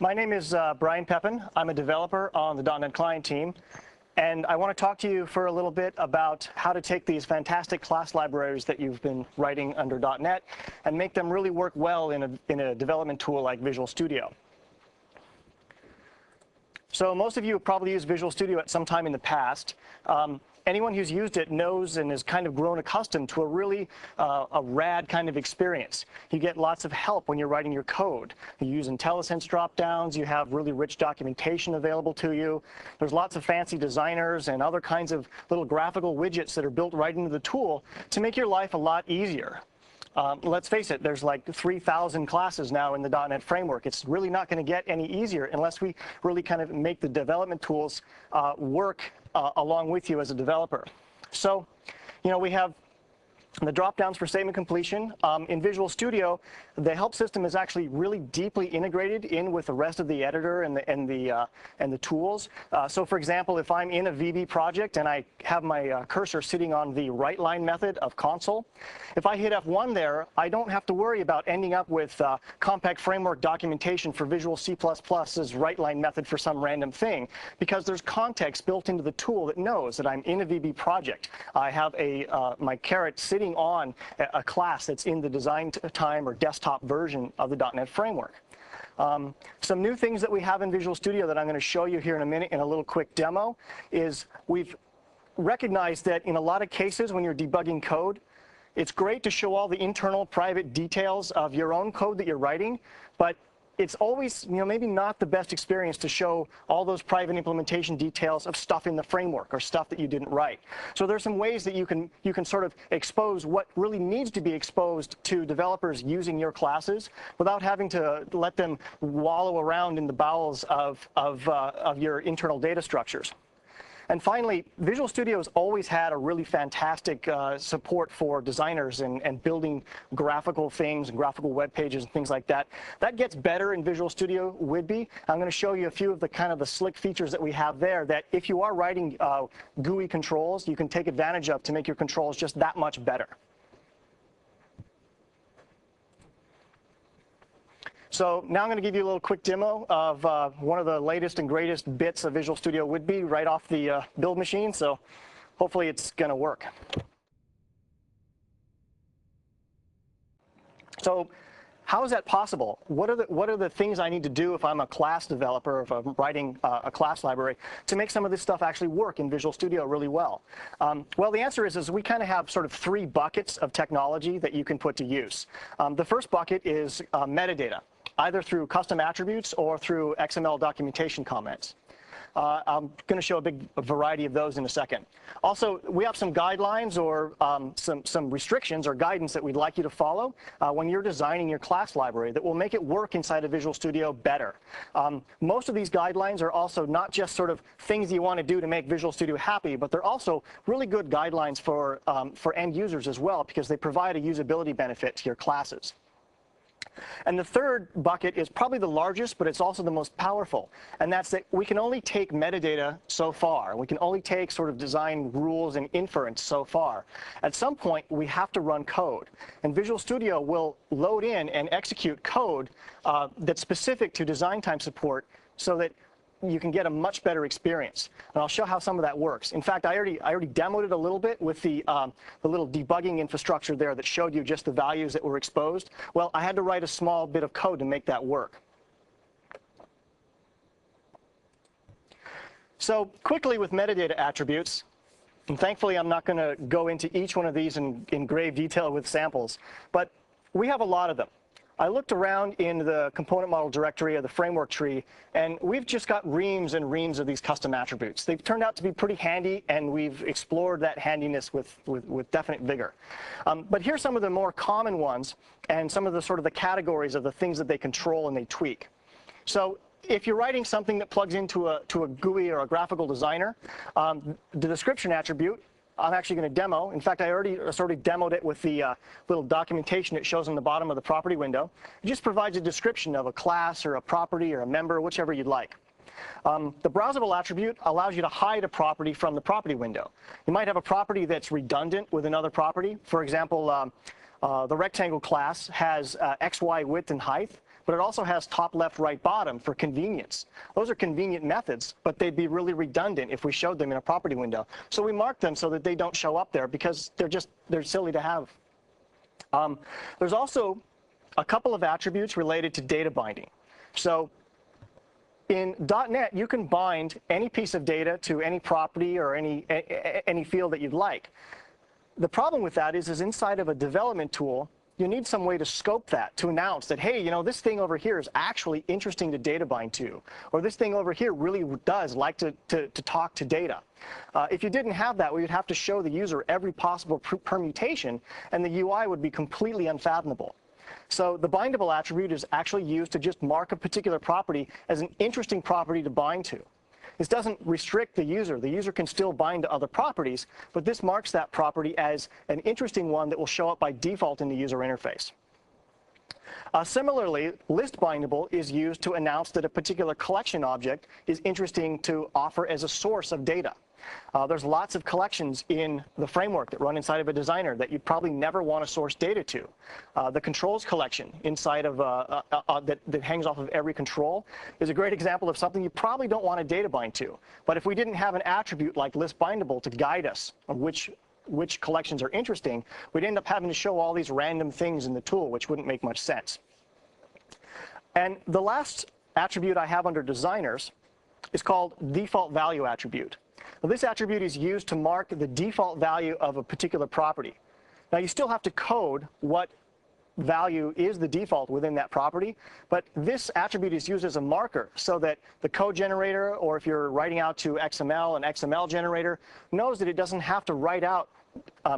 My name is Brian Pepin. I'm a developer on the .NET Client team, and I want to talk to you for a little bit about how to take these fantastic class libraries that you've been writing under .NET and make them really work well in a development tool like Visual Studio. So most of you have probably used Visual Studio at some time in the past. Anyone who's used it knows and has kind of grown accustomed to a really a rad kind of experience. You get lots of help when you're writing your code. You use IntelliSense drop-downs. You have really rich documentation available to you. There's lots of fancy designers and other kinds of little graphical widgets that are built right into the tool to make your life a lot easier. Let's face it, there's like 3,000 classes now in the .NET framework. It's really not going to get any easier unless we really kind of make the development tools work along with you as a developer. So, you know, we have the drop-downs for statement completion. In Visual Studio, the help system is actually really deeply integrated in with the rest of the editor and the tools. So, for example, if I'm in a VB project and I have my cursor sitting on the right line method of console, if I hit F1 there, I don't have to worry about ending up with compact framework documentation for Visual C++'s right line method for some random thing, because there's context built into the tool that knows that I'm in a VB project. I have my caret sitting on a class that's in the design time or desktop version of the .NET framework. Some new things that we have in Visual Studio that I'm going to show you here in a minute in a little quick demo is we've recognized that in a lot of cases when you're debugging code, it's great to show all the internal private details of your own code that you're writing, but it's always, you know, maybe not the best experience to show all those private implementation details of stuff in the framework or stuff that you didn't write. So there's some ways that you can sort of expose what really needs to be exposed to developers using your classes without having to let them wallow around in the bowels of your internal data structures. And finally, Visual Studio has always had a really fantastic support for designers and building graphical things and graphical web pages and things like that. That gets better in Visual Studio Would-Be. I'm going to show you a few of the kind of the slick features that we have there that if you are writing GUI controls, you can take advantage of to make your controls just that much better. So now I'm going to give you a little quick demo of one of the latest and greatest bits of Visual Studio Would-Be right off the build machine. So hopefully it's going to work. So how is that possible? What are the things I need to do if I'm a class developer, if I'm writing a class library, to make some of this stuff actually work in Visual Studio really well? Well, the answer is we kind of have sort of three buckets of technology that you can put to use. The first bucket is metadata, either through custom attributes or through XML documentation comments. I'm going to show a big variety of those in a second. Also, we have some guidelines or some restrictions or guidance that we'd like you to follow when you're designing your class library that will make it work inside of Visual Studio better. Most of these guidelines are also not just sort of things you want to do to make Visual Studio happy, but they're also really good guidelines for end users as well, because they provide a usability benefit to your classes. And the third bucket is probably the largest, but it's also the most powerful. And that's that we can only take metadata so far. We can only take sort of design rules and inference so far. At some point, we have to run code. And Visual Studio will load in and execute code that's specific to design time support so that you can get a much better experience. And I'll show how some of that works. In fact, I already demoed it a little bit with the little debugging infrastructure there that showed you just the values that were exposed. Well, I had to write a small bit of code to make that work. So quickly with metadata attributes, and thankfully I'm not going to go into each one of these in grave detail with samples, but we have a lot of them. I looked around in the component model directory of the framework tree, and we've just got reams and reams of these custom attributes. They've turned out to be pretty handy, and we've explored that handiness with definite vigor. But here's some of the more common ones and some of the sort of the categories of the things that they control and they tweak. So if you're writing something that plugs into a GUI or a graphical designer, the description attribute, I'm actually going to demo. In fact, I already sort of demoed it with the little documentation it shows on the bottom of the property window. It just provides a description of a class or a property or a member, whichever you'd like. The browsable attribute allows you to hide a property from the property window. You might have a property that's redundant with another property. For example, the rectangle class has XY width and height, but it also has top, left, right, bottom for convenience. Those are convenient methods, but they'd be really redundant if we showed them in a property window. So we mark them so that they don't show up there because they're silly to have. There's also a couple of attributes related to data binding. So in .NET, you can bind any piece of data to any property or any field that you'd like. The problem with that is inside of a development tool, you need some way to scope that, to announce that, hey, you know, this thing over here is actually interesting to data bind to, or this thing over here really does like to talk to data. If you didn't have that, we would have to show the user every possible permutation, and the UI would be completely unfathomable. So the bindable attribute is actually used to just mark a particular property as an interesting property to bind to. This doesn't restrict the user. The user can still bind to other properties, but this marks that property as an interesting one that will show up by default in the user interface. Similarly, list bindable is used to announce that a particular collection object is interesting to offer as a source of data. There's lots of collections in the framework that run inside of a designer that you probably never want to source data to. The controls collection inside of that hangs off of every control is a great example of something you probably don't want to data bind to. But if we didn't have an attribute like list bindable to guide us on which collections are interesting, we'd end up having to show all these random things in the tool, which wouldn't make much sense. And the last attribute I have under designers is called default value attribute. Now, this attribute is used to mark the default value of a particular property. Now, you still have to code what value is the default within that property, but this attribute is used as a marker so that the code generator, or if you're writing out to XML, an XML generator, knows that it doesn't have to write out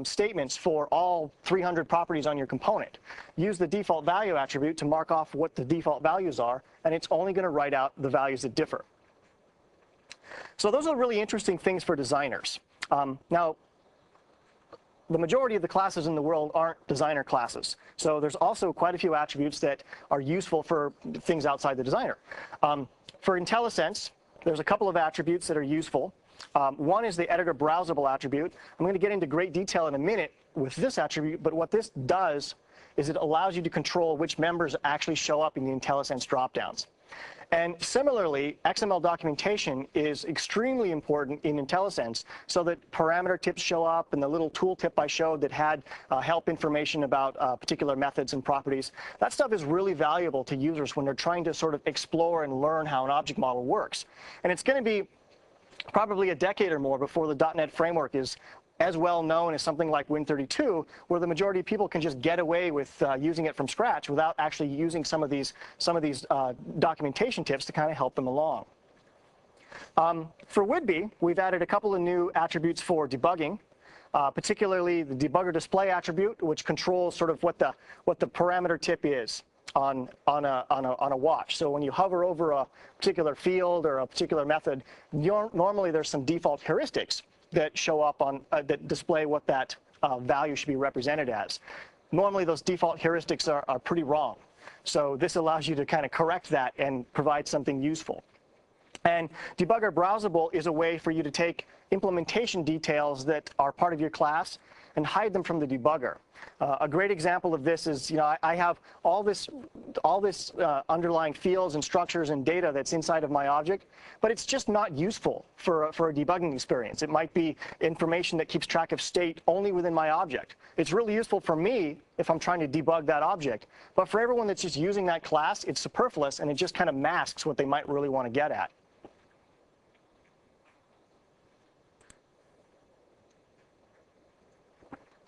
statements for all 300 properties on your component. Use the default value attribute to mark off what the default values are, and it's only going to write out the values that differ. So those are really interesting things for designers. Now, the majority of the classes in the world aren't designer classes. So there's also quite a few attributes that are useful for things outside the designer. For IntelliSense, there's a couple of attributes that are useful. One is the editor browsable attribute. I'm going to get into great detail in a minute with this attribute, but what this does is it allows you to control which members actually show up in the IntelliSense dropdowns. And similarly, XML documentation is extremely important in IntelliSense so that parameter tips show up, and the little tool tip I showed that had help information about particular methods and properties. That stuff is really valuable to users when they're trying to sort of explore and learn how an object model works. And it's going to be probably a decade or more before the .NET framework is as well known as something like Win32, where the majority of people can just get away with using it from scratch without actually using some of these documentation tips to kind of help them along. For Whidbey, we've added a couple of new attributes for debugging, particularly the debugger display attribute, which controls sort of what the parameter tip is on a watch. So when you hover over a particular field or a particular method, normally there's some default heuristics that show up on that display what that value should be represented as. Normally those default heuristics are pretty wrong. So this allows you to kind of correct that and provide something useful. And debugger browsable is a way for you to take implementation details that are part of your class and hide them from the debugger. A great example of this is, I have all this underlying fields and structures and data that's inside of my object, but it's just not useful for a debugging experience. It might be information that keeps track of state only within my object. It's really useful for me if I'm trying to debug that object, but for everyone that's just using that class, it's superfluous and it just kind of masks what they might really want to get at.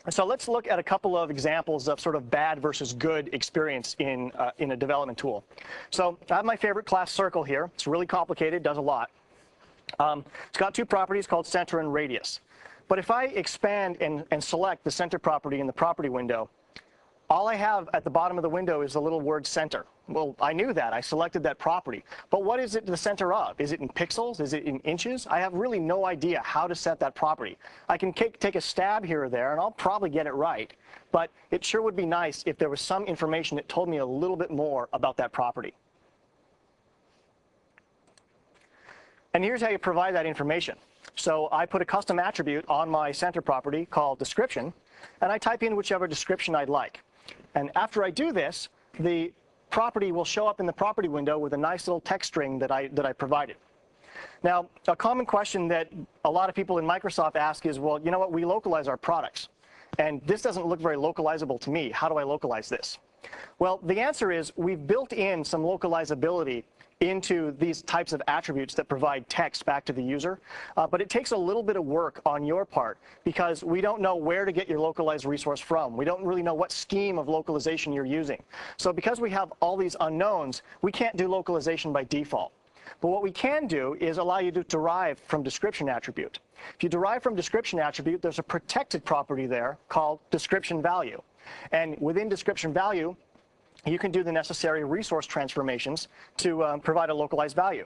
So let's look at a couple of examples of sort of bad versus good experience in a development tool. So I have my favorite class Circle here. It's really complicated, does a lot. It's got two properties called center and radius. But if I expand and select the center property in the property window, all I have at the bottom of the window is the little word center. Well, I knew that. I selected that property. But what is it the center of? Is it in pixels? Is it in inches? I have really no idea how to set that property. I can take a stab here or there, and I'll probably get it right. But it sure would be nice if there was some information that told me a little bit more about that property. And here's how you provide that information. So I put a custom attribute on my center property called description, and I type in whichever description I'd like. And after I do this, the property will show up in the property window with a nice little text string that I provided. Now, a common question that a lot of people in Microsoft ask is, well, you know what, we localize our products, and this doesn't look very localizable to me. How do I localize this? Well, the answer is we've built in some localizability into these types of attributes that provide text back to the user, but it takes a little bit of work on your part because we don't know where to get your localized resource from. We don't really know what scheme of localization you're using. So because we have all these unknowns, we can't do localization by default. But what we can do is allow you to derive from description attribute. If you derive from description attribute, there's a protected property there called description value. And within description value, you can do the necessary resource transformations to provide a localized value.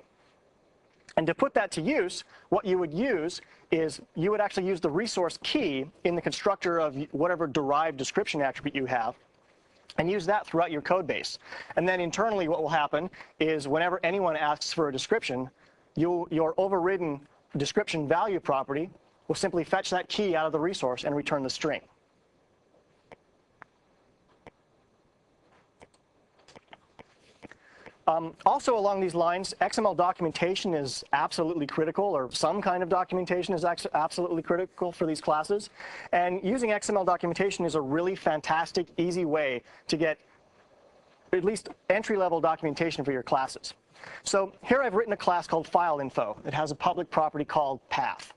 And to put that to use, what you would use is you would actually use the resource key in the constructor of whatever derived description attribute you have, and use that throughout your code base. And then internally what will happen is whenever anyone asks for a description, your overridden description value property will simply fetch that key out of the resource and return the string. Also along these lines, XML documentation is absolutely critical, or some kind of documentation is absolutely critical for these classes. And using XML documentation is a really fantastic, easy way to get at least entry-level documentation for your classes. So here I've written a class called FileInfo. It has a public property called path.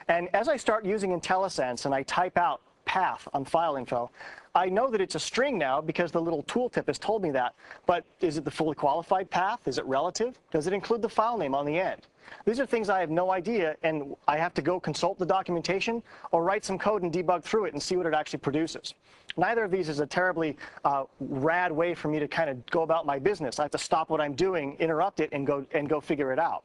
And as I start using IntelliSense and I type out path on FileInfo, I know that it's a string now because the little tooltip has told me that, but is it the fully qualified path? Is it relative? Does it include the file name on the end? These are things I have no idea, and I have to go consult the documentation or write some code and debug through it and see what it actually produces. Neither of these is a terribly rad way for me to kind of go about my business. I have to stop what I'm doing, interrupt it, and go figure it out.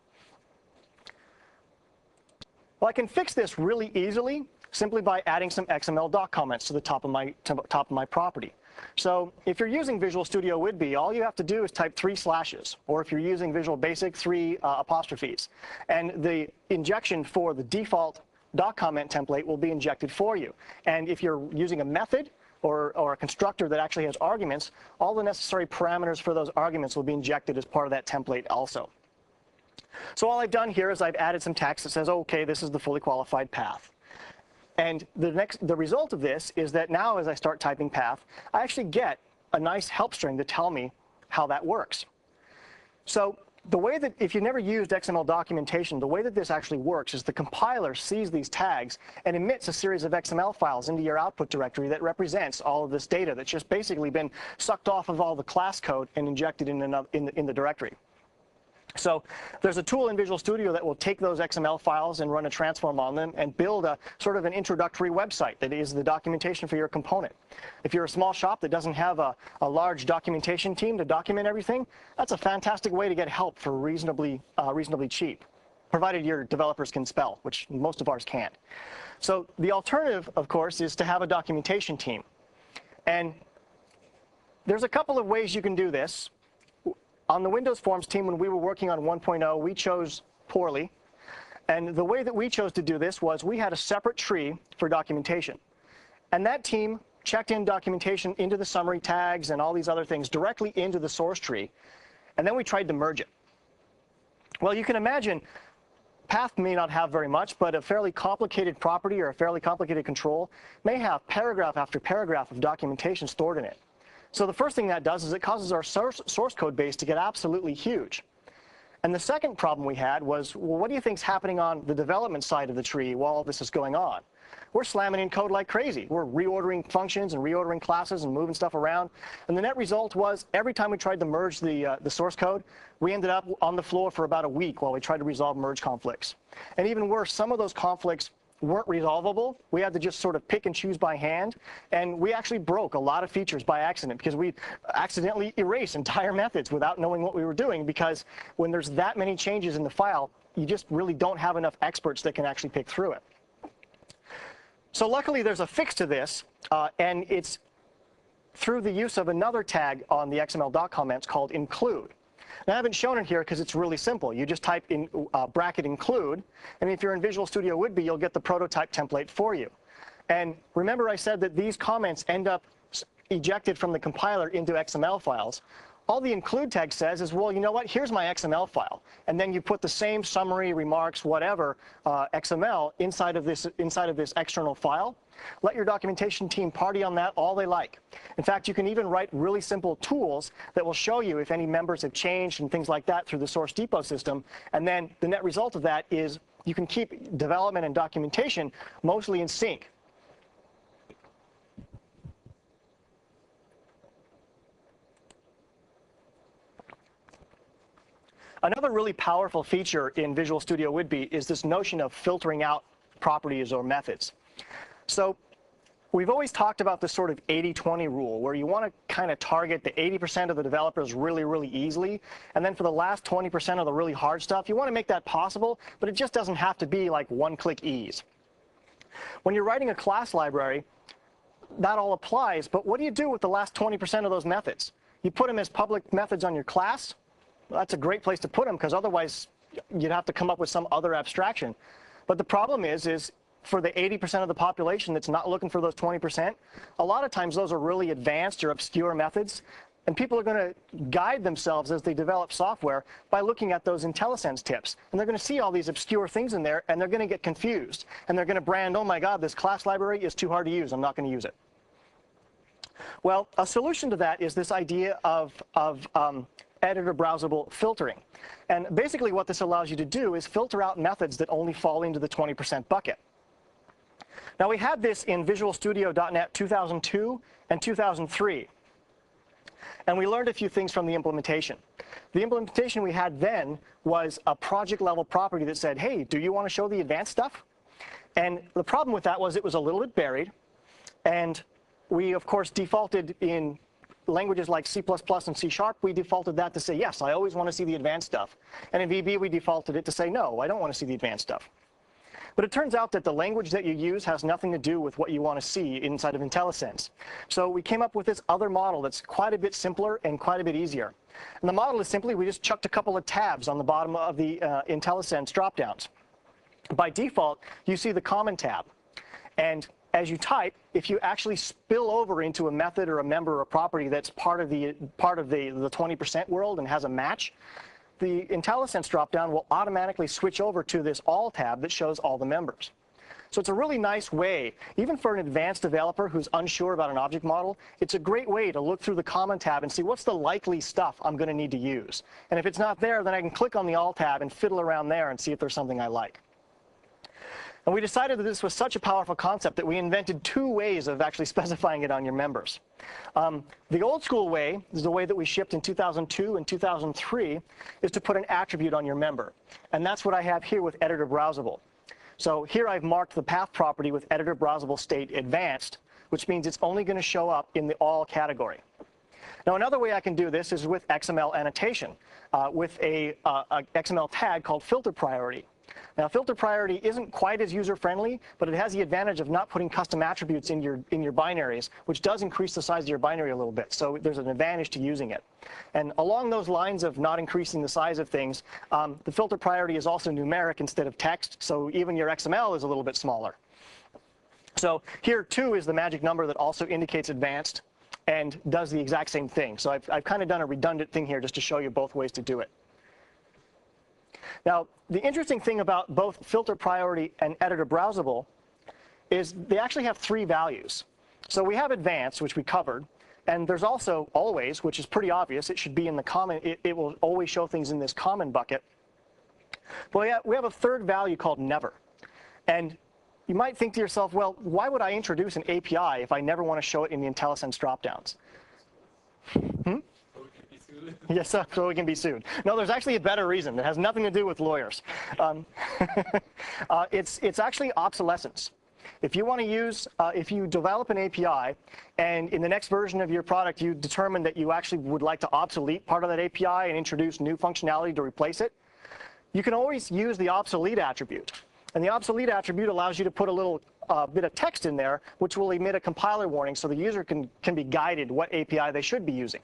Well, I can fix this really easily simply by adding some XML doc comments to the top of my property. So if you're using Visual Studio Would-Be, all you have to do is type 3 slashes, or if you're using Visual Basic, 3 apostrophes. And the injection for the default doc comment template will be injected for you. And if you're using a method or a constructor that actually has arguments, all the necessary parameters for those arguments will be injected as part of that template also. So all I've done here is I've added some text that says, okay, this is the fully qualified path. And the result of this is that now as I start typing path, I actually get a nice help string to tell me how that works. So the way that, if you've never used XML documentation, the way that this actually works is the compiler sees these tags and emits a series of XML files into your output directory that represents all of this data that's just basically been sucked off of all the class code and injected in the directory. So there's a tool in Visual Studio that will take those XML files and run a transform on them and build a sort of an introductory website that is the documentation for your component. If you're a small shop that doesn't have a large documentation team to document everything, that's a fantastic way to get help for reasonably cheap, provided your developers can spell, which most of ours can't. So the alternative, of course, is to have a documentation team. And there's a couple of ways you can do this. On the Windows Forms team, when we were working on 1.0, we chose poorly. And the way that we chose to do this was we had a separate tree for documentation. And that team checked in documentation into the summary tags and all these other things directly into the source tree. And then we tried to merge it. Well, you can imagine path may not have very much, but a fairly complicated property or a fairly complicated control may have paragraph after paragraph of documentation stored in it. So the first thing that does is it causes our source code base to get absolutely huge. And the second problem we had was, well, what do you think's happening on the development side of the tree while all this is going on? We're slamming in code like crazy. We're reordering functions and reordering classes and moving stuff around. And the net result was every time we tried to merge the source code, we ended up on the floor for about a week while we tried to resolve merge conflicts. And even worse, some of those conflicts weren't resolvable. We had to just sort of pick and choose by hand, and we actually broke a lot of features by accident because we accidentally erased entire methods without knowing what we were doing, because when there's that many changes in the file, you just really don't have enough experts that can actually pick through it. So luckily there's a fix to this, and it's through the use of another tag on the XML doc comments called include. Now, I haven't shown it here because it's really simple. You just type in bracket include, and if you're in Visual Studio Would-Be, you'll get the prototype template for you. And remember I said that these comments end up ejected from the compiler into XML files. all the include tag says is, well, you know what, here's my XML file. And then you put the same summary, remarks, whatever, XML inside of this external file. Let your documentation team party on that all they like. In fact, you can even write really simple tools that will show you if any members have changed and things like that through the source depot system. And then the net result of that is you can keep development and documentation mostly in sync. Another really powerful feature in Visual Studio Would-Be is this notion of filtering out properties or methods. So we've always talked about this sort of 80-20 rule, where you want to kind of target the 80% of the developers really, really easily. And then for the last 20% of the really hard stuff, you want to make that possible, but it just doesn't have to be like one-click ease. When you're writing a class library, that all applies, but what do you do with the last 20% of those methods? You put them as public methods on your class. Well, that's a great place to put them, because otherwise you'd have to come up with some other abstraction. But the problem is for the 80% of the population that's not looking for those 20%, a lot of times those are really advanced or obscure methods, and people are going to guide themselves as they develop software by looking at those IntelliSense tips. And they're going to see all these obscure things in there, and they're going to get confused. And they're going to brand, oh my God, this class library is too hard to use. I'm not going to use it. Well, a solution to that is this idea of editor browsable filtering. And basically what this allows you to do is filter out methods that only fall into the 20% bucket. Now, we had this in Visual Studio.NET 2002 and 2003. And we learned a few things from the implementation. The implementation we had then was a project level property that said, hey, do you want to show the advanced stuff? And the problem with that was it was a little bit buried. And we, of course, defaulted in languages like C++ and C#, we defaulted that to say, yes, I always want to see the advanced stuff. And in VB, we defaulted it to say, no, I don't want to see the advanced stuff. But it turns out that the language that you use has nothing to do with what you want to see inside of IntelliSense. So we came up with this other model that's quite a bit simpler and quite a bit easier. And the model is simply, we just chucked a couple of tabs on the bottom of the IntelliSense dropdowns. By default, you see the Common tab. And as you type, if you actually spill over into a method or a member or a property that's part of the 20% world and has a match, the IntelliSense dropdown will automatically switch over to this All tab that shows all the members. So it's a really nice way, even for an advanced developer who's unsure about an object model, it's a great way to look through the Common tab and see what's the likely stuff I'm going to need to use. And if it's not there, then I can click on the All tab and fiddle around there and see if there's something I like. And we decided that this was such a powerful concept that we invented two ways of actually specifying it on your members. The old school way, is the way that we shipped in 2002 and 2003, is to put an attribute on your member. And that's what I have here with editor browsable. So here I've marked the path property with editor browsable state advanced, which means it's only going to show up in the all category. Now, another way I can do this is with XML annotation, with a XML tag called filter priority. Now, filter priority isn't quite as user-friendly, but it has the advantage of not putting custom attributes in your binaries, which does increase the size of your binary a little bit. So there's an advantage to using it. And along those lines of not increasing the size of things, the filter priority is also numeric instead of text, so even your XML is a little bit smaller. So here, 2 is the magic number that also indicates advanced and does the exact same thing. So I've kind of done a redundant thing here just to show you both ways to do it. Now, the interesting thing about both filter priority and editor browsable is they actually have 3 values. So we have advanced, which we covered, and there's also always, which is pretty obvious. It should be in the common. It will always show things in this common bucket. But we have a third value called never. And you might think to yourself, well, why would I introduce an API if I never want to show it in the IntelliSense dropdowns? Yes, so we can be sued. No, there's actually a better reason. It has nothing to do with lawyers. It's actually obsolescence. If you want to use, if you develop an API, and in the next version of your product you determine that you actually would like to obsolete part of that API and introduce new functionality to replace it, you can always use the obsolete attribute. And the obsolete attribute allows you to put a little bit of text in there, which will emit a compiler warning so the user can be guided what API they should be using.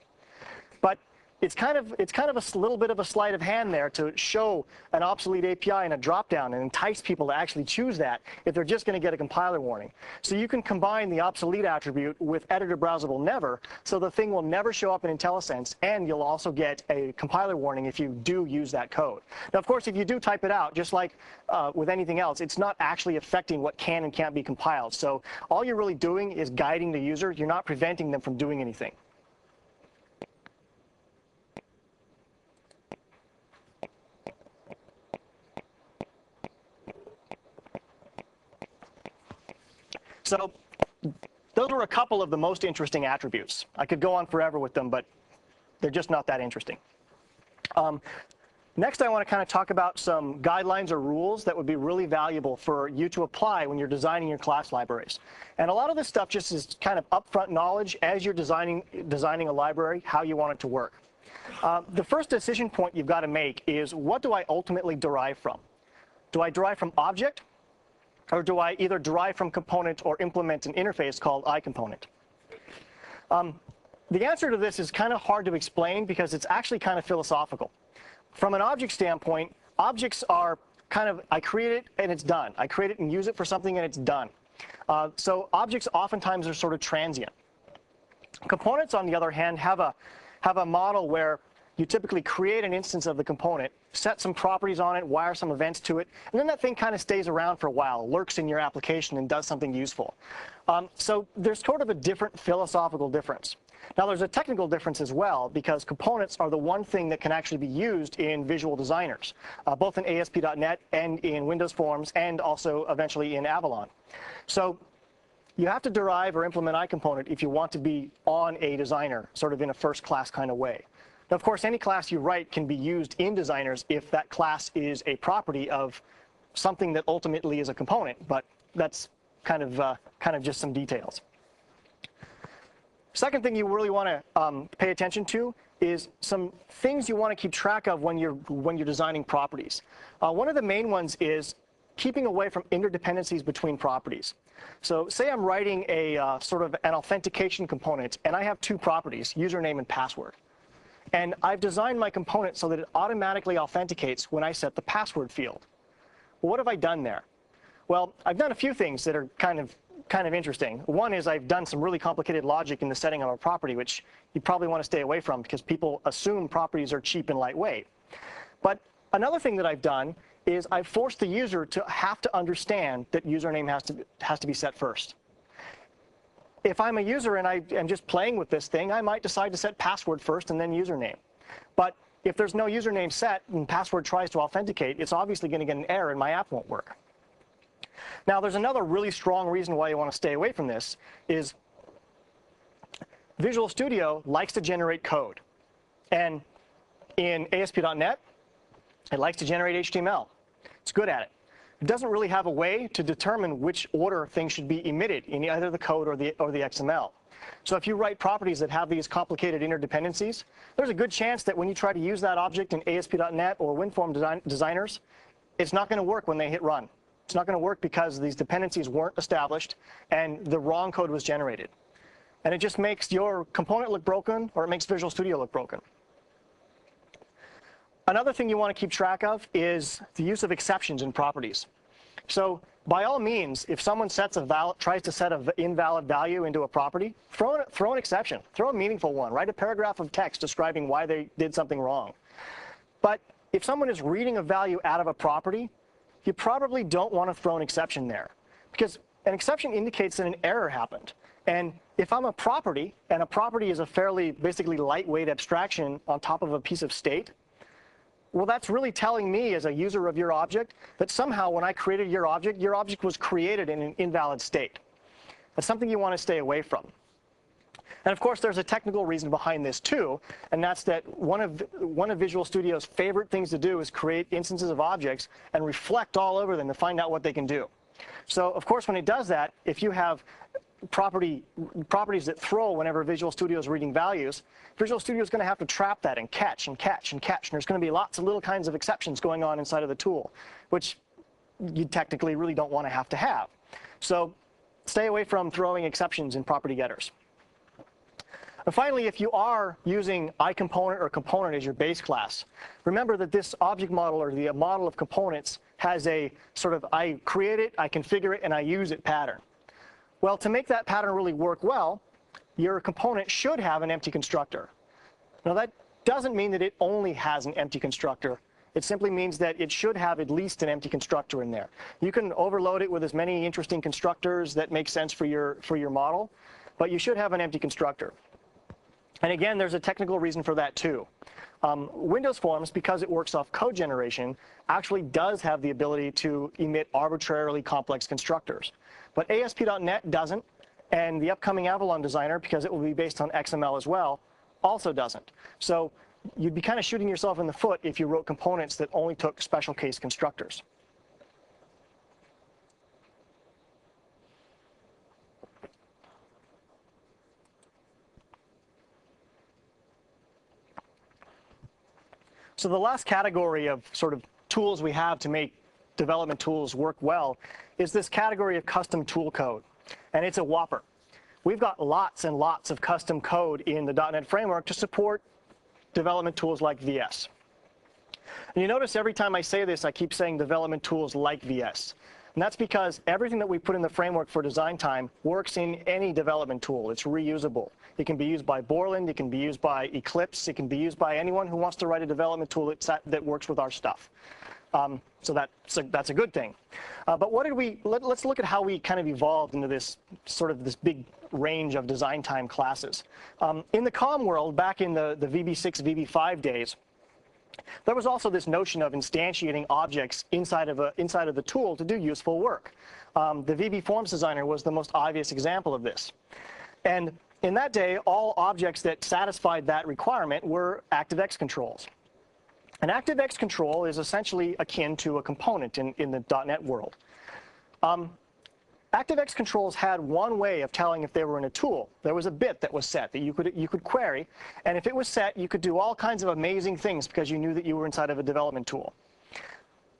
But it's kind of a little bit of a sleight of hand there to show an obsolete API in a dropdown and entice people to actually choose that if they're just going to get a compiler warning. So you can combine the obsolete attribute with editor browsable never, so the thing will never show up in IntelliSense, and you'll also get a compiler warning if you do use that code. Now, of course, if you do type it out, just like with anything else, it's not actually affecting what can and can't be compiled. So all you're really doing is guiding the user. You're not preventing them from doing anything. So those were a couple of the most interesting attributes. I could go on forever with them, but they're just not that interesting. Next, I want to kind of talk about some guidelines or rules that would be really valuable for you to apply when you're designing your class libraries. And a lot of this stuff just is kind of upfront knowledge as you're designing a library, how you want it to work. The first decision point you've got to make is, what do I ultimately derive from? Do I derive from object? Or do I either derive from component or implement an interface called iComponent? The answer to this is kind of hard to explain because it's actually kind of philosophical. From an object standpoint, objects are kind of, I create it and it's done. I create it and use it for something and it's done. So objects oftentimes are sort of transient. Components, on the other hand, have a model where you typically create an instance of the component, set some properties on it, wire some events to it, and then that thing kind of stays around for a while, lurks in your application and does something useful. So there's sort of a different philosophical difference. Now there's a technical difference as well, because components are the one thing that can actually be used in visual designers, both in ASP.NET and in Windows Forms, and also eventually in Avalon. So you have to derive or implement iComponent if you want to be on a designer, sort of in a first-class kind of way. Now, of course, any class you write can be used in designers if that class is a property of something that ultimately is a component, but that's kind of just some details. Second thing you really want to pay attention to is some things you want to keep track of when you're designing properties. One of the main ones is keeping away from interdependencies between properties. So say I'm writing a sort of an authentication component, and I have two properties, username and password. And I've designed my component so that it automatically authenticates when I set the password field. Well, what have I done there? Well, I've done a few things that are kind of interesting. One is I've done some really complicated logic in the setting of a property, which you probably want to stay away from because people assume properties are cheap and lightweight. But another thing that I've done is I've forced the user to have to understand that username has to be set first. If I'm a user and I am just playing with this thing, I might decide to set password first and then username. But if there's no username set and password tries to authenticate, it's obviously going to get an error and my app won't work. Now, there's another really strong reason why you want to stay away from this is Visual Studio likes to generate code. And in ASP.NET, it likes to generate HTML. It's good at it. It doesn't really have a way to determine which order things should be emitted in either the code or the XML. So if you write properties that have these complicated interdependencies, there's a good chance that when you try to use that object in ASP.NET or WinForm designers, it's not going to work when they hit run. It's not going to work because these dependencies weren't established and the wrong code was generated. And it just makes your component look broken, or it makes Visual Studio look broken. Another thing you want to keep track of is the use of exceptions in properties. So by all means, if someone tries to set an invalid value into a property, throw an exception. Throw a meaningful one. Write a paragraph of text describing why they did something wrong. But if someone is reading a value out of a property, you probably don't want to throw an exception there, because an exception indicates that an error happened. And if I'm a property, and a property is a fairly basically lightweight abstraction on top of a piece of state, well, that's really telling me as a user of your object that somehow when I created your object was created in an invalid state. That's something you want to stay away from. And of course, there's a technical reason behind this too, and that's that one of Visual Studio's favorite things to do is create instances of objects and reflect all over them to find out what they can do. So of course, when it does that, if you have properties that throw whenever Visual Studio is reading values, Visual Studio is going to have to trap that and catch and catch and catch. And there's going to be lots of little kinds of exceptions going on inside of the tool, which you technically really don't want to have. So stay away from throwing exceptions in property getters. And finally, if you are using iComponent or component as your base class, remember that this object model or the model of components has a sort of I create it, I configure it, and I use it pattern. Well, to make that pattern really work well, your component should have an empty constructor. Now, that doesn't mean that it only has an empty constructor. It simply means that it should have at least an empty constructor in there. You can overload it with as many interesting constructors that make sense for your model, but you should have an empty constructor. And again, there's a technical reason for that too. Windows Forms, because it works off code generation, actually does have the ability to emit arbitrarily complex constructors. But ASP.NET doesn't, and the upcoming Avalon Designer, because it will be based on XML as well, also doesn't. So you'd be kind of shooting yourself in the foot if you wrote components that only took special case constructors. So the last category of sort of tools we have to make development tools work well is this category of custom tool code. And it's a whopper. We've got lots and lots of custom code in the .NET framework to support development tools like VS. And you notice every time I say this, I keep saying development tools like VS. And that's because everything that we put in the framework for design time works in any development tool. It's reusable. It can be used by Borland, it can be used by Eclipse, it can be used by anyone who wants to write a development tool that works with our stuff. So that's a good thing. But what did let's look at how we kind of evolved into this big range of design time classes. In the COM world, back in the VB6, VB5 days, there was also this notion of instantiating objects inside of the tool to do useful work. The VB Forms Designer was the most obvious example of this. And in that day, all objects that satisfied that requirement were ActiveX controls. An ActiveX control is essentially akin to a component in the .NET world. ActiveX controls had one way of telling if they were in a tool. There was a bit that was set that you could query, and if it was set, you could do all kinds of amazing things because you knew that you were inside of a development tool.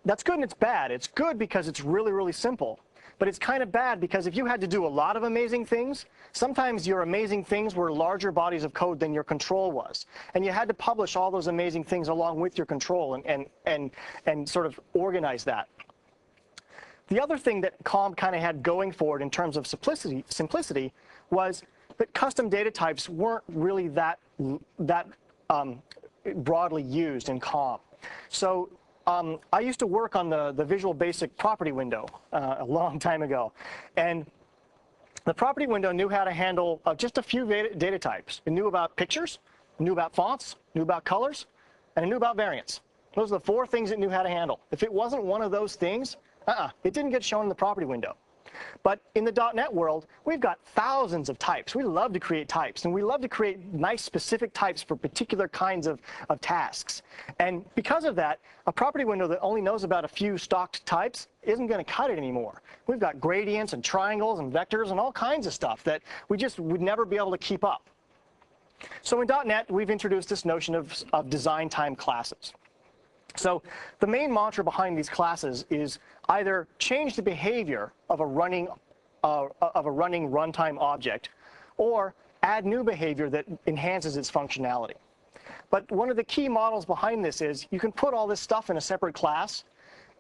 That's good and it's bad. It's good because it's really, really simple, but it's kind of bad because if you had to do a lot of amazing things, sometimes your amazing things were larger bodies of code than your control was, and you had to publish all those amazing things along with your control and sort of organize that. The other thing that COM kind of had going for it in terms of simplicity was that custom data types weren't really that broadly used in COM. So I used to work on the Visual Basic property window a long time ago. And the property window knew how to handle just a few data types. It knew about pictures, it knew about fonts, knew about colors, and it knew about variants. Those are the 4 things it knew how to handle. If it wasn't one of those things, it didn't get shown in the property window. But in the .NET world, we've got thousands of types. We love to create types, and we love to create nice specific types for particular kinds of tasks. And because of that, a property window that only knows about a few stocked types isn't going to cut it anymore. We've got gradients and triangles and vectors and all kinds of stuff that we just would never be able to keep up. So in .NET, we've introduced this notion of design time classes. So the main mantra behind these classes is either change the behavior of a running runtime object, or add new behavior that enhances its functionality. But one of the key models behind this is you can put all this stuff in a separate class,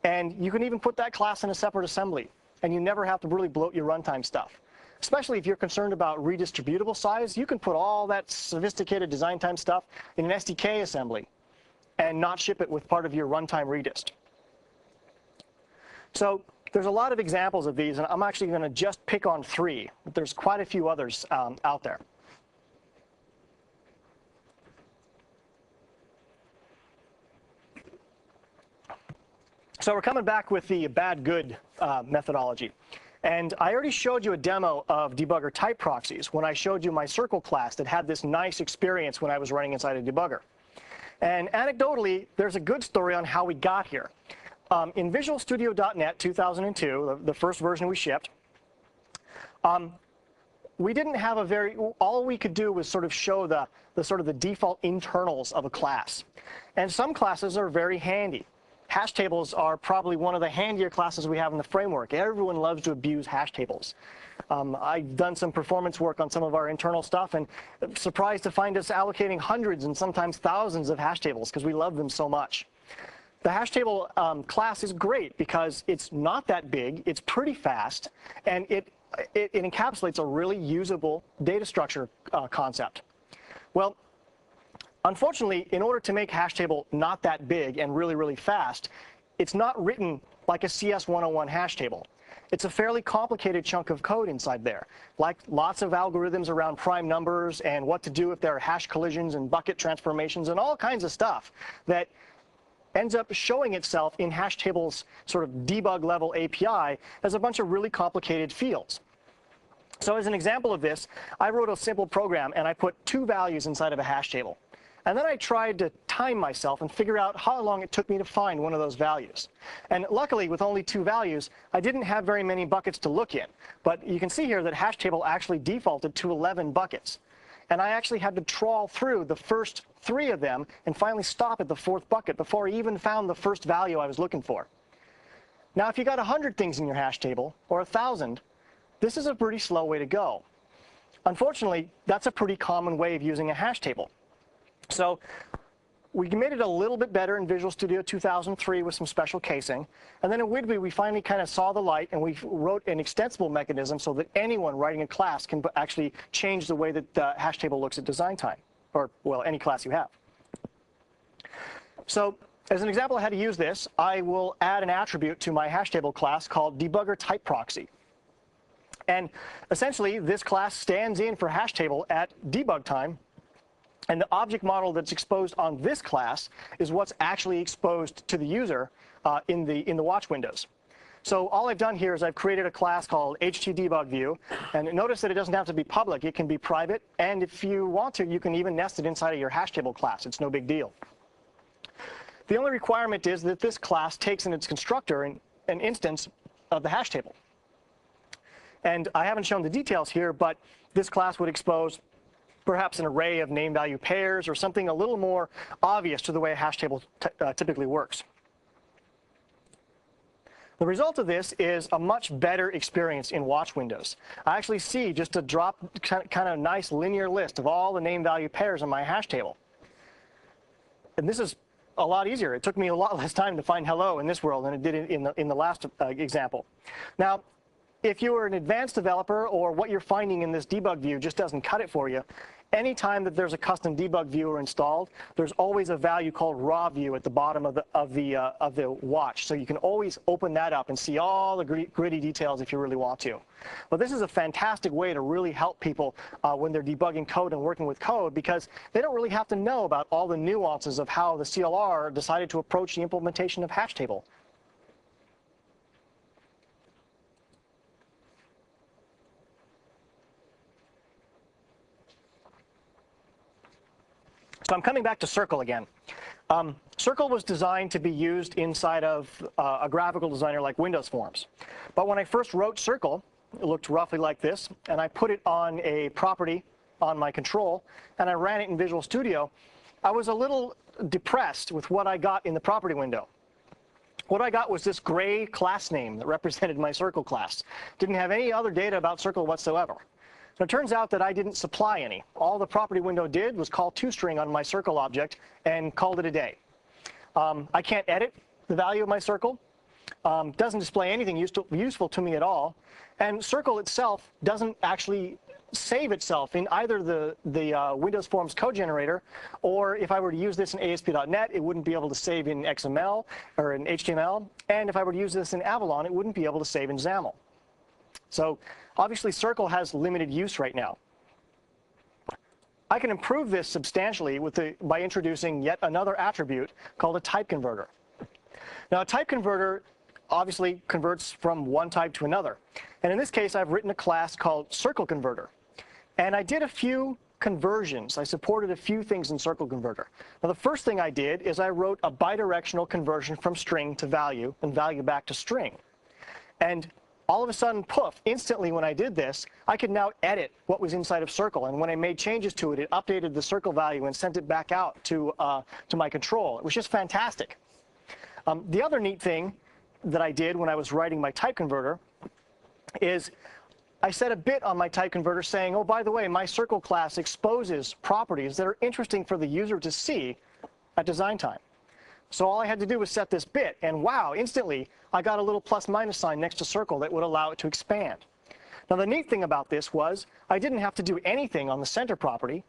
and you can even put that class in a separate assembly, and you never have to really bloat your runtime stuff. Especially if you're concerned about redistributable size, you can put all that sophisticated design time stuff in an SDK assembly and not ship it with part of your runtime redist. So there's a lot of examples of these, and I'm actually going to just pick on 3. But there's quite a few others out there. So we're coming back with the bad-good methodology. And I already showed you a demo of debugger type proxies when I showed you my circle class that had this nice experience when I was running inside a debugger. And anecdotally, there's a good story on how we got here. In Visual Studio.NET 2002, the first version we shipped, we didn't have all we could do was sort of show the default internals of a class. And some classes are very handy. hash tables are probably one of the handier classes we have in the framework. Everyone loves to abuse hash tables. I've done some performance work on some of our internal stuff, and surprised to find us allocating hundreds and sometimes thousands of hash tables because we love them so much. The hash table class is great because it's not that big, it's pretty fast, and it encapsulates a really usable data structure concept. Well, unfortunately, in order to make hash table not that big and really, really fast, it's not written like a CS 101 hash table. It's a fairly complicated chunk of code inside there, like lots of algorithms around prime numbers and what to do if there are hash collisions and bucket transformations and all kinds of stuff that ends up showing itself in hash table's sort of debug level API as a bunch of really complicated fields. So as an example of this, I wrote a simple program and I put 2 values inside of a hash table. And then I tried to time myself and figure out how long it took me to find one of those values. And luckily, with only 2 values, I didn't have very many buckets to look in. But you can see here that hash table actually defaulted to 11 buckets. And I actually had to trawl through the first 3 of them and finally stop at the 4th bucket before I even found the first value I was looking for. Now, if you got 100 things in your hash table, or 1,000, this is a pretty slow way to go. Unfortunately, that's a pretty common way of using a hash table. So we made it a little bit better in Visual Studio 2003 with some special casing. And then in Whidbey, we finally kind of saw the light, and we wrote an extensible mechanism so that anyone writing a class can actually change the way that the hash table looks at design time, or, well, any class you have. So as an example of how to use this, I will add an attribute to my hash table class called debugger type proxy. And essentially, this class stands in for hash table at debug time. And the object model that's exposed on this class is what's actually exposed to the user in the watch windows. So all I've done here is I've created a class called htDebugView. And notice that it doesn't have to be public. It can be private. And if you want to, you can even nest it inside of your hash table class. It's no big deal. The only requirement is that this class takes in its constructor an instance of the hash table. And I haven't shown the details here, but this class would expose perhaps an array of name value pairs or something a little more obvious to the way a hash table typically works. The result of this is a much better experience in watch windows. I actually see just a drop kind of nice linear list of all the name value pairs in my hash table. And this is a lot easier. It took me a lot less time to find hello in this world than it did in the last example. Now, if you are an advanced developer or what you're finding in this debug view just doesn't cut it for you, anytime that there's a custom debug viewer installed, there's always a value called raw view at the bottom of the watch. So you can always open that up and see all the gritty details if you really want to. But this is a fantastic way to really help people when they're debugging code and working with code, because they don't really have to know about all the nuances of how the CLR decided to approach the implementation of hash table. So I'm coming back to Circle again. Circle was designed to be used inside of a graphical designer like Windows Forms. But when I first wrote Circle, it looked roughly like this, and I put it on a property on my control, and I ran it in Visual Studio. I was a little depressed with what I got in the property window. What I got was this gray class name that represented my Circle class. Didn't have any other data about Circle whatsoever. And it turns out that I didn't supply any. All the property window did was call toString on my Circle object and called it a day. I can't edit the value of my Circle. Doesn't display anything useful to me at all. And Circle itself doesn't actually save itself in either the Windows Forms code generator, or if I were to use this in ASP.NET, it wouldn't be able to save in XML or in HTML. And if I were to use this in Avalon, it wouldn't be able to save in XAML. So obviously, Circle has limited use right now. I can improve this substantially by introducing yet another attribute called a type converter. Now, a type converter obviously converts from one type to another. And in this case, I've written a class called Circle Converter. And I did a few conversions. I supported a few things in Circle Converter. Now, the first thing I did is I wrote a bidirectional conversion from string to value and value back to string. And all of a sudden, poof, instantly when I did this, I could now edit what was inside of Circle. And when I made changes to it, it updated the Circle value and sent it back out to my control. It was just fantastic. The other neat thing that I did when I was writing my type converter is I set a bit on my type converter saying, oh, by the way, my circle class exposes properties that are interesting for the user to see at design time. So all I had to do was set this bit, and wow, instantly I got a little plus minus sign next to circle that would allow it to expand. Now the neat thing about this was I didn't have to do anything on the center property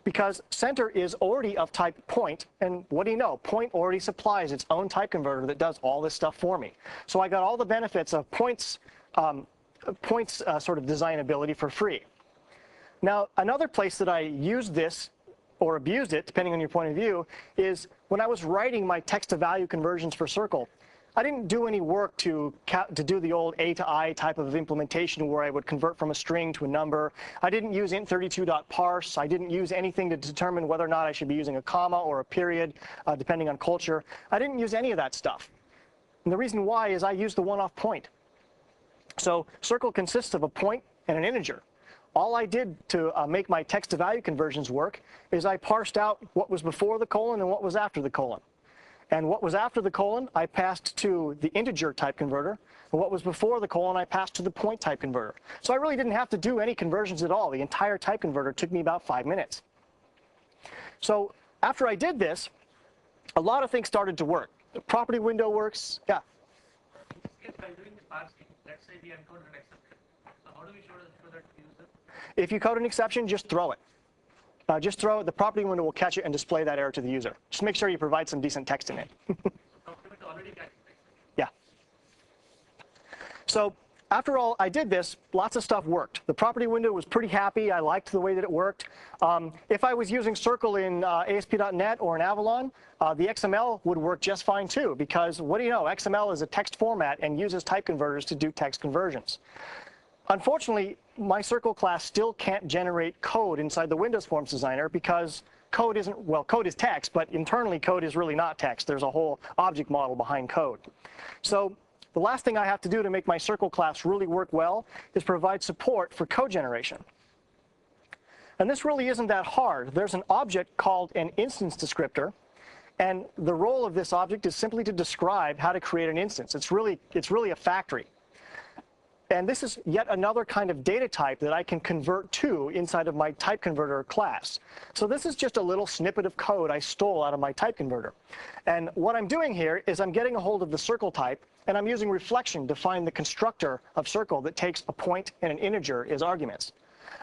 because center is already of type point, and what do you know? Point already supplies its own type converter that does all this stuff for me. So I got all the benefits of points sort of designability for free. Now another place that I used this or abused it, depending on your point of view, is when I was writing my text-to-value conversions for Circle. I didn't do any work to do the old A to I type of implementation where I would convert from a string to a number. I didn't use int32.parse. I didn't use anything to determine whether or not I should be using a comma or a period, depending on culture. I didn't use any of that stuff. And the reason why is I used the one-off point. So Circle consists of a point and an integer. All I did to make my text-to-value conversions work is I parsed out what was before the colon and what was after the colon. And what was after the colon, I passed to the integer type converter. And what was before the colon, I passed to the point type converter. So I really didn't have to do any conversions at all. The entire type converter took me about 5 minutes. So after I did this, a lot of things started to work. The property window works. Yeah? By doing the parsing, let's say we encoded an exception. So how do we show that to the user? If you code an exception, just throw it. Just throw it. The property window will catch it and display that error to the user. Just make sure you provide some decent text in it. Document already catches it. Yeah. So after all I did this, lots of stuff worked. The property window was pretty happy. I liked the way that it worked. If I was using Circle in ASP.NET or in Avalon, the XML would work just fine too, because what do you know? XML is a text format and uses type converters to do text conversions. Unfortunately, my Circle class still can't generate code inside the Windows Forms Designer because code isn't, well, code is text, but internally code is really not text. There's a whole object model behind code. So the last thing I have to do to make my Circle class really work well is provide support for code generation. And this really isn't that hard. There's an object called an instance descriptor, and the role of this object is simply to describe how to create an instance. It's really a factory. And this is yet another kind of data type that I can convert to inside of my type converter class. So this is just a little snippet of code I stole out of my type converter. And what I'm doing here is I'm getting a hold of the Circle type, and I'm using reflection to find the constructor of Circle that takes a point and an integer as arguments.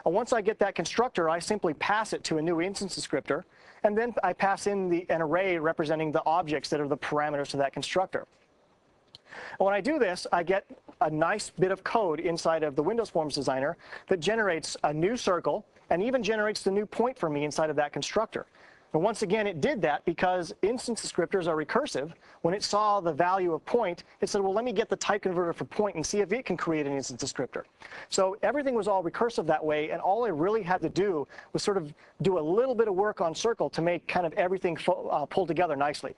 And once I get that constructor, I simply pass it to a new instance descriptor, and then I pass in an array representing the objects that are the parameters to that constructor. And when I do this, I get a nice bit of code inside of the Windows Forms Designer that generates a new circle and even generates the new point for me inside of that constructor. And once again, it did that because instance descriptors are recursive. When it saw the value of point, it said, well, let me get the type converter for point and see if it can create an instance descriptor. So everything was all recursive that way, and all I really had to do was sort of do a little bit of work on Circle to make kind of everything pull together nicely.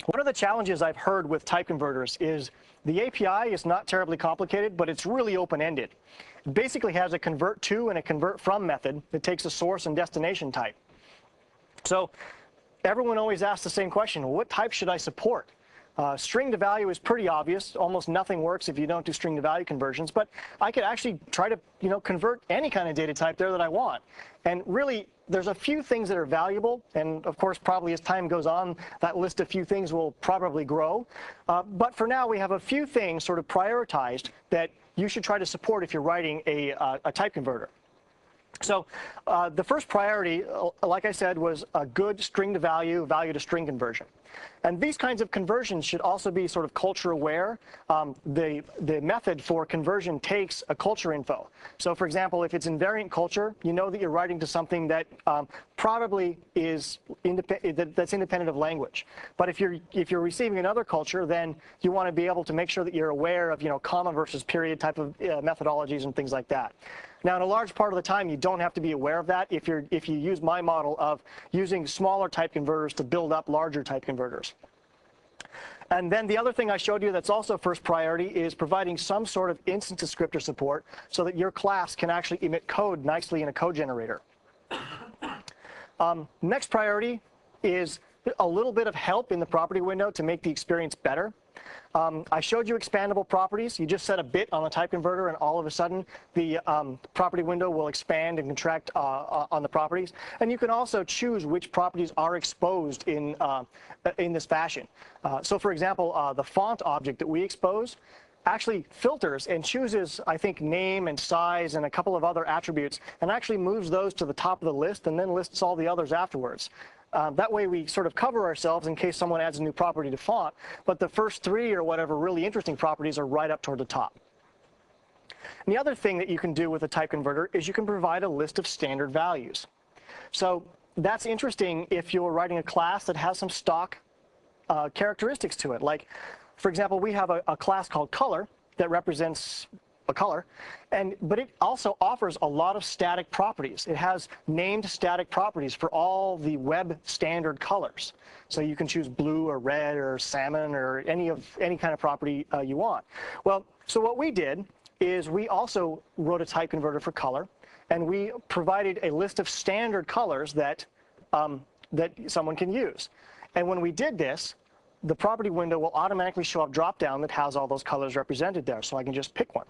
One of the challenges I've heard with type converters is the API is not terribly complicated, but it's really open-ended. It basically has a convert to and a convert from method that takes a source and destination type. So everyone always asks the same question, what type should I support? String to value is pretty obvious. Almost nothing works if you don't do string to value conversions, but I could actually try to convert any kind of data type there that I want. And really, there's a few things that are valuable, and of course, probably as time goes on, that list of few things will probably grow. But for now, we have a few things sort of prioritized that you should try to support if you're writing a type converter. So the first priority, like I said, was a good string to value, value to string conversion. And these kinds of conversions should also be sort of culture aware. The method for conversion takes a culture info. So for example, if it's invariant culture, you know that you're writing to something that probably is that's independent of language. But if you're receiving another culture, then you want to be able to make sure that you're aware of comma versus period type of methodologies and things like that. Now, in a large part of the time, you don't have to be aware of that if you use my model of using smaller type converters to build up larger type converters. And then the other thing I showed you that's also first priority is providing some sort of instance descriptor support so that your class can actually emit code nicely in a code generator. Next priority is a little bit of help in the property window to make the experience better. I showed you expandable properties. You just set a bit on the type converter and all of a sudden the property window will expand and contract on the properties. And you can also choose which properties are exposed in this fashion. So for example, the font object that we expose actually filters and chooses, I think, name and size and a couple of other attributes and actually moves those to the top of the list and then lists all the others afterwards. That way we sort of cover ourselves in case someone adds a new property to font, but the first three or whatever really interesting properties are right up toward the top. And the other thing that you can do with a type converter is you can provide a list of standard values. So that's interesting if you're writing a class that has some stock characteristics to it. Like, for example, we have a class called color that represents a color, but it also offers a lot of static properties. It has named static properties for all the web standard colors. So you can choose blue or red or salmon or any kind of property you want. Well, so what we did is we also wrote a type converter for color, and we provided a list of standard colors that someone can use. And when we did this, the property window will automatically show up drop-down that has all those colors represented there, so I can just pick one.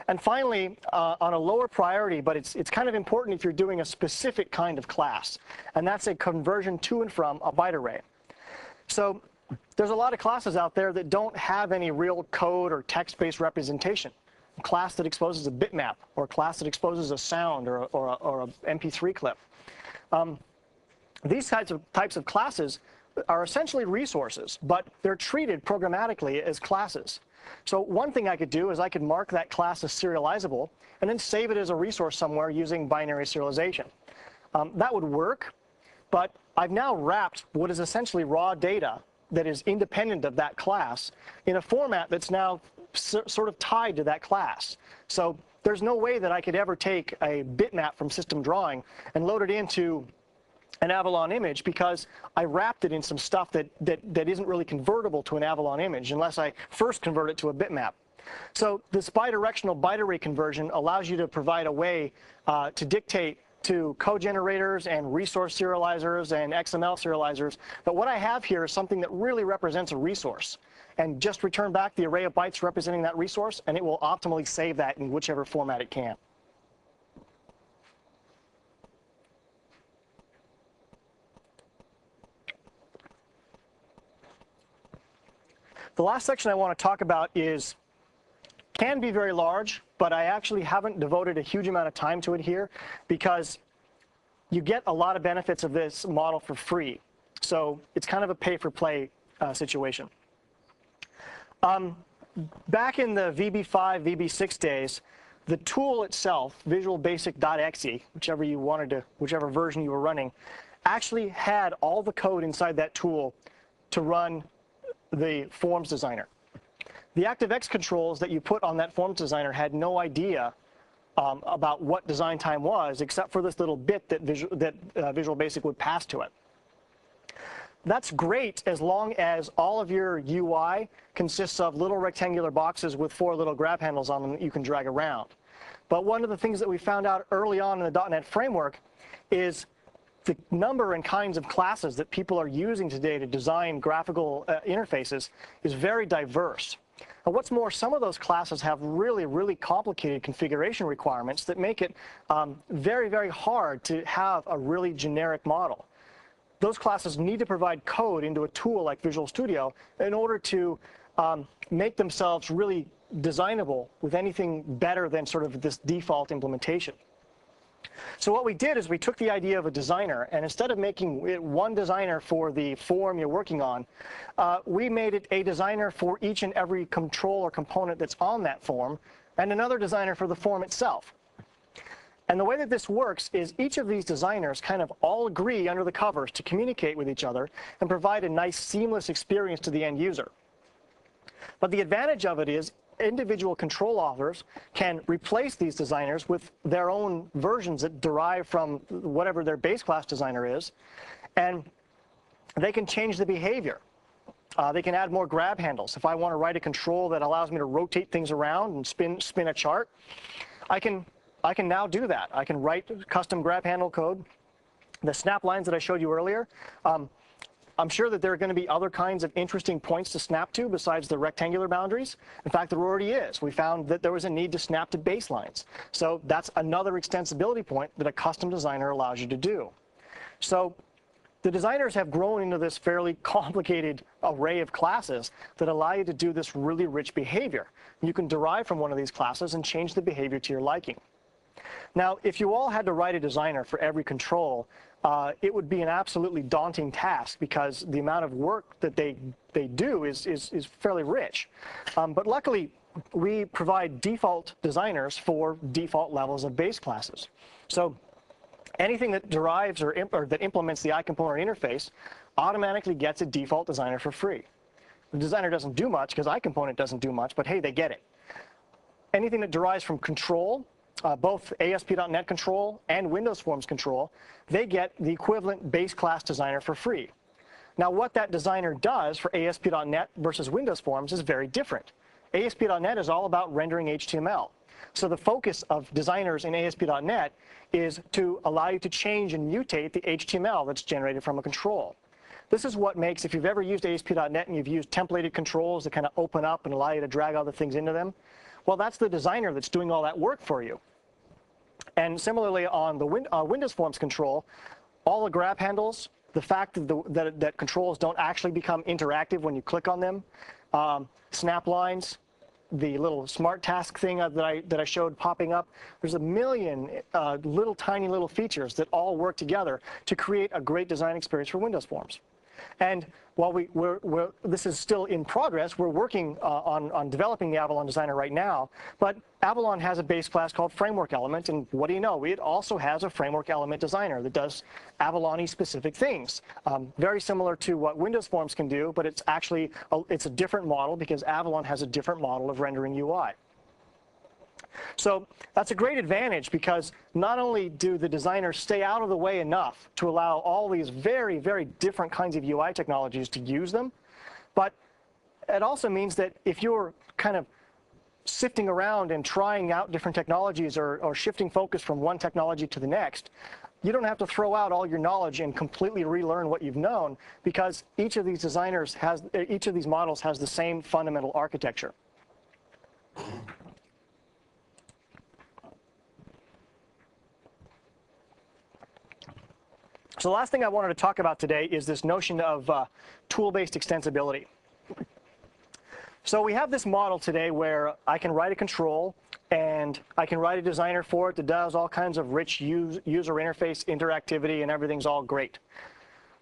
And finally, on a lower priority, but it's kind of important if you're doing a specific kind of class, and that's a conversion to and from a byte array. So there's a lot of classes out there that don't have any real code or text-based representation. A class that exposes a bitmap, or a class that exposes a sound or a MP3 clip. These types of classes are essentially resources, but they're treated programmatically as classes. So one thing I could do is I could mark that class as serializable and then save it as a resource somewhere using binary serialization. That would work, but I've now wrapped what is essentially raw data that is independent of that class in a format that's now sort of tied to that class. So there's no way that I could ever take a bitmap from system drawing and load it into an Avalon image because I wrapped it in some stuff that isn't really convertible to an Avalon image unless I first convert it to a bitmap. So this bidirectional byte array conversion allows you to provide a way to dictate to code generators and resource serializers and XML serializers that what I have here is something that really represents a resource. And just return back the array of bytes representing that resource, and it will optimally save that in whichever format it can. The last section I want to talk about can be very large, but I actually haven't devoted a huge amount of time to it here because you get a lot of benefits of this model for free. So it's kind of a pay-for-play situation. Back in the VB5, VB6 days, the tool itself, Visual Basic.exe, whichever version you were running, actually had all the code inside that tool to run the forms designer. The ActiveX controls that you put on that forms designer had no idea about what design time was, except for this little bit that Visual Basic would pass to it. That's great as long as all of your UI consists of little rectangular boxes with 4 little grab handles on them that you can drag around. But one of the things that we found out early on in the .NET framework is the number and kinds of classes that people are using today to design graphical interfaces is very diverse. And what's more, some of those classes have really, really complicated configuration requirements that make it very, very hard to have a really generic model. Those classes need to provide code into a tool like Visual Studio in order to make themselves really designable with anything better than sort of this default implementation. So what we did is we took the idea of a designer, and instead of making it one designer for the form you're working on, we made it a designer for each and every control or component that's on that form, and another designer for the form itself. And the way that this works is each of these designers kind of all agree under the covers to communicate with each other and provide a nice seamless experience to the end user. But the advantage of it is individual control authors can replace these designers with their own versions that derive from whatever their base class designer is, and they can change the behavior. They can add more grab handles. If I want to write a control that allows me to rotate things around and spin a chart, I can now do that. I can write custom grab handle code. The snap lines that I showed you earlier, I'm sure that there are going to be other kinds of interesting points to snap to besides the rectangular boundaries. In fact, there already is. We found that there was a need to snap to baselines. So that's another extensibility point that a custom designer allows you to do. So the designers have grown into this fairly complicated array of classes that allow you to do this really rich behavior. You can derive from one of these classes and change the behavior to your liking. Now, if you all had to write a designer for every control, it would be an absolutely daunting task because the amount of work that they do is fairly rich. But luckily, we provide default designers for default levels of base classes. So anything that derives or that implements the iComponent interface automatically gets a default designer for free. The designer doesn't do much because iComponent doesn't do much, but hey, they get it. Anything that derives from control, both ASP.NET Control and Windows Forms Control, they get the equivalent base class designer for free. Now, what that designer does for ASP.NET versus Windows Forms is very different. ASP.NET is all about rendering HTML. So the focus of designers in ASP.NET is to allow you to change and mutate the HTML that's generated from a control. This is what makes, if you've ever used ASP.NET and you've used templated controls that kind of open up and allow you to drag other things into them, well, that's the designer that's doing all that work for you. And similarly on the Windows Forms control, all the grab handles, the fact that controls don't actually become interactive when you click on them, snap lines, the little smart task thing that I showed popping up, there's a million tiny little features that all work together to create a great design experience for Windows Forms. And while this is still in progress, we're working on developing the Avalon Designer right now, but Avalon has a base class called Framework Element, and what do you know? It also has a Framework Element Designer that does Avalon-y specific things. Very similar to what Windows Forms can do, but it's actually it's a different model because Avalon has a different model of rendering UI. So that's a great advantage because not only do the designers stay out of the way enough to allow all these very, very different kinds of UI technologies to use them, but it also means that if you're kind of sifting around and trying out different technologies or shifting focus from one technology to the next, you don't have to throw out all your knowledge and completely relearn what you've known because each of these models has the same fundamental architecture. So the last thing I wanted to talk about today is this notion of tool-based extensibility. So we have this model today where I can write a control and I can write a designer for it that does all kinds of rich user interface interactivity and everything's all great.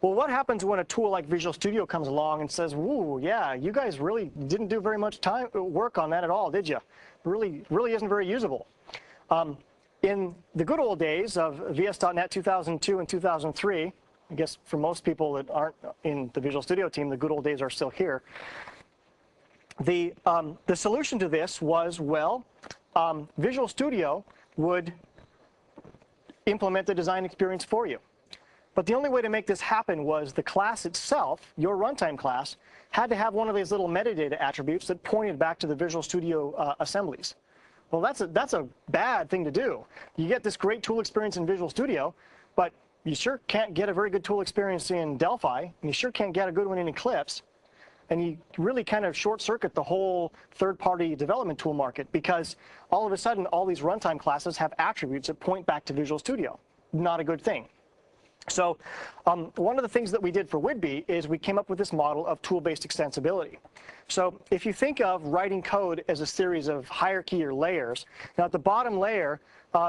Well, what happens when a tool like Visual Studio comes along and says, "Woo, yeah, you guys really didn't do very much work on that at all, did you? Really isn't very usable." In the good old days of VS.NET 2002 and 2003, I guess for most people that aren't in the Visual Studio team, the good old days are still here. The solution to this was, well, Visual Studio would implement the design experience for you. But the only way to make this happen was the class itself, your runtime class, had to have one of these little metadata attributes that pointed back to the Visual Studio assemblies. Well, that's a bad thing to do. You get this great tool experience in Visual Studio, but you sure can't get a very good tool experience in Delphi, and you sure can't get a good one in Eclipse. And you really kind of short-circuit the whole third-party development tool market because all of a sudden, all these runtime classes have attributes that point back to Visual Studio. Not a good thing. So one of the things that we did for Whidbey is we came up with this model of tool-based extensibility. So if you think of writing code as a series of hierarchy or layers, now at the bottom layer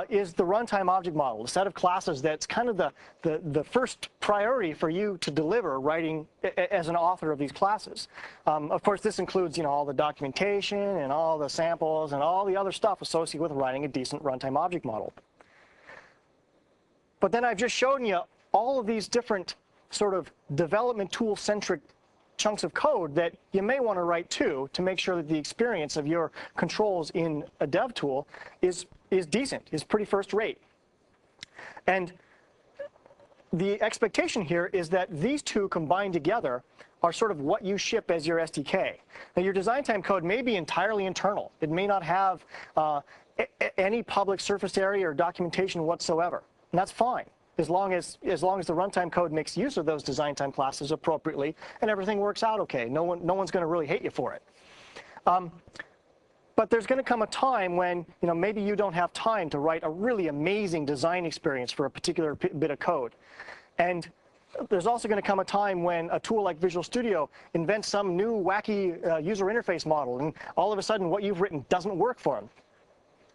is the runtime object model, a set of classes that's kind of the first priority for you to deliver writing as an author of these classes. Of course, this includes all the documentation and all the samples and all the other stuff associated with writing a decent runtime object model. But then I've just shown you all of these different sort of development tool-centric chunks of code that you may want to write to make sure that the experience of your controls in a dev tool is decent, is pretty first rate. And the expectation here is that these two combined together are sort of what you ship as your SDK. Now, your design time code may be entirely internal. It may not have any public surface area or documentation whatsoever, and that's fine, as long as the runtime code makes use of those design time classes appropriately and everything works out okay. No one's going to really hate you for it. But there's going to come a time when, maybe you don't have time to write a really amazing design experience for a particular bit of code. And there's also going to come a time when a tool like Visual Studio invents some new wacky user interface model, and all of a sudden what you've written doesn't work for them.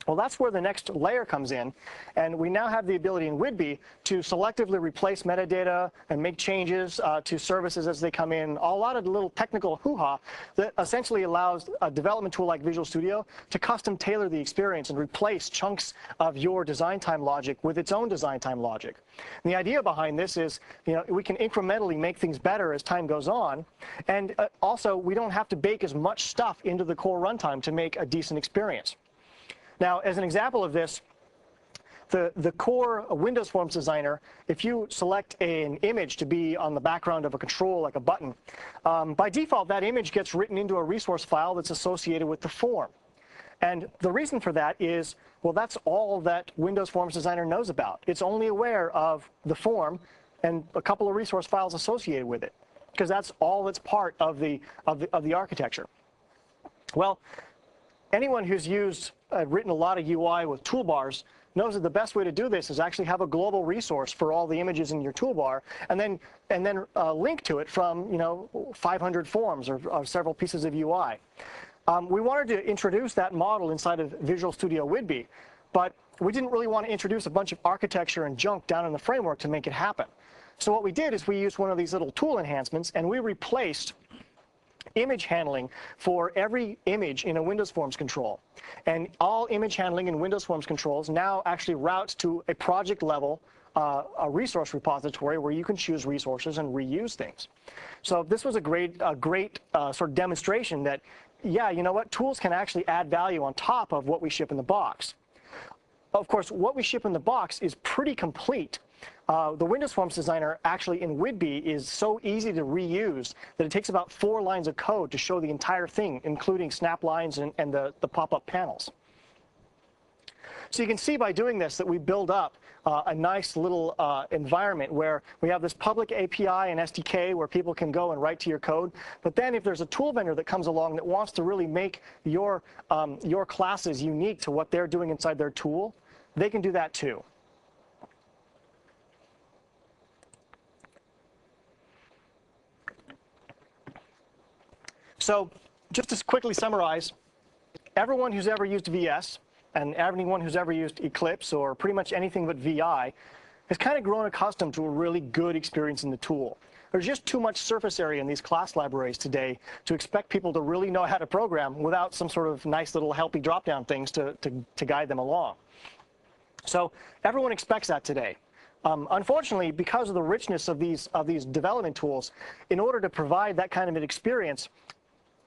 Well, that's where the next layer comes in, and we now have the ability in Whidbey to selectively replace metadata and make changes to services as they come in. A lot of little technical hoo-ha that essentially allows a development tool like Visual Studio to custom tailor the experience and replace chunks of your design time logic with its own design time logic. And the idea behind this is, we can incrementally make things better as time goes on, and also we don't have to bake as much stuff into the core runtime to make a decent experience. Now, as an example of this, the core Windows Forms designer, if you select an image to be on the background of a control, like a button, by default, that image gets written into a resource file that's associated with the form. And the reason for that is, well, that's all that Windows Forms designer knows about. It's only aware of the form and a couple of resource files associated with it, because that's all that's part of the architecture. Well, anyone who's written a lot of UI with toolbars knows that the best way to do this is actually have a global resource for all the images in your toolbar, and then link to it from 500 forms or several pieces of UI. We wanted to introduce that model inside of Visual Studio Whidbey, but we didn't really want to introduce a bunch of architecture and junk down in the framework to make it happen. So what we did is we used one of these little tool enhancements, and we replaced image handling for every image in a Windows Forms control. And all image handling in Windows Forms controls now actually routes to a project level, a resource repository where you can choose resources and reuse things. So this was a great sort of demonstration that, yeah, you know what, tools can actually add value on top of what we ship in the box. Of course, what we ship in the box is pretty complete. The Windows Forms designer actually in Whidbey is so easy to reuse that it takes about 4 lines of code to show the entire thing, including snap lines and the pop-up panels. So you can see by doing this that we build up a nice little environment where we have this public API and SDK where people can go and write to your code. But then if there's a tool vendor that comes along that wants to really make your classes unique to what they're doing inside their tool, they can do that too. So just to quickly summarize, everyone who's ever used VS and everyone who's ever used Eclipse or pretty much anything but VI has kind of grown accustomed to a really good experience in the tool. There's just too much surface area in these class libraries today to expect people to really know how to program without some sort of nice little helpy drop-down things to guide them along. So everyone expects that today. Unfortunately, because of the richness of these development tools, in order to provide that kind of an experience,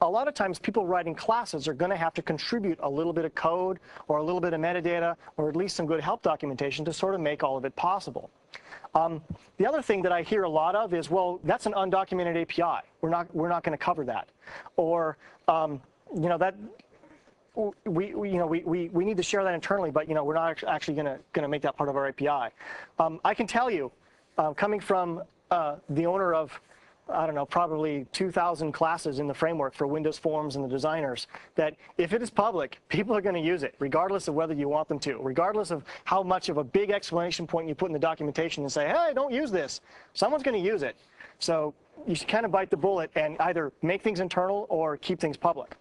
a lot of times people writing classes are going to have to contribute a little bit of code or a little bit of metadata or at least some good help documentation to sort of make all of it possible. The other thing that I hear a lot of is, well, that's an undocumented API. We're not going to cover that. Or that we need to share that internally, but we're not actually going to make that part of our API. I can tell you, coming from the owner of, I don't know, probably 2,000 classes in the framework for Windows Forms and the designers, that if it is public, people are going to use it, regardless of whether you want them to, regardless of how much of a big explanation point you put in the documentation and say, hey, don't use this. Someone's going to use it. So you should kind of bite the bullet and either make things internal or keep things public.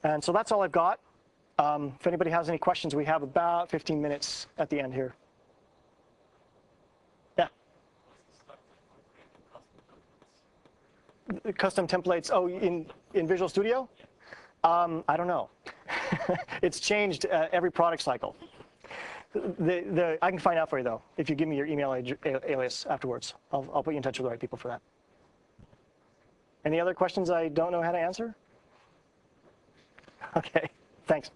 And so that's all I've got. If anybody has any questions, we have about 15 minutes at the end here. Yeah. Custom templates, oh, in Visual Studio? I don't know. It's changed every product cycle. I can find out for you, though, if you give me your email alias afterwards. I'll put you in touch with the right people for that. Any other questions I don't know how to answer? Okay, thanks.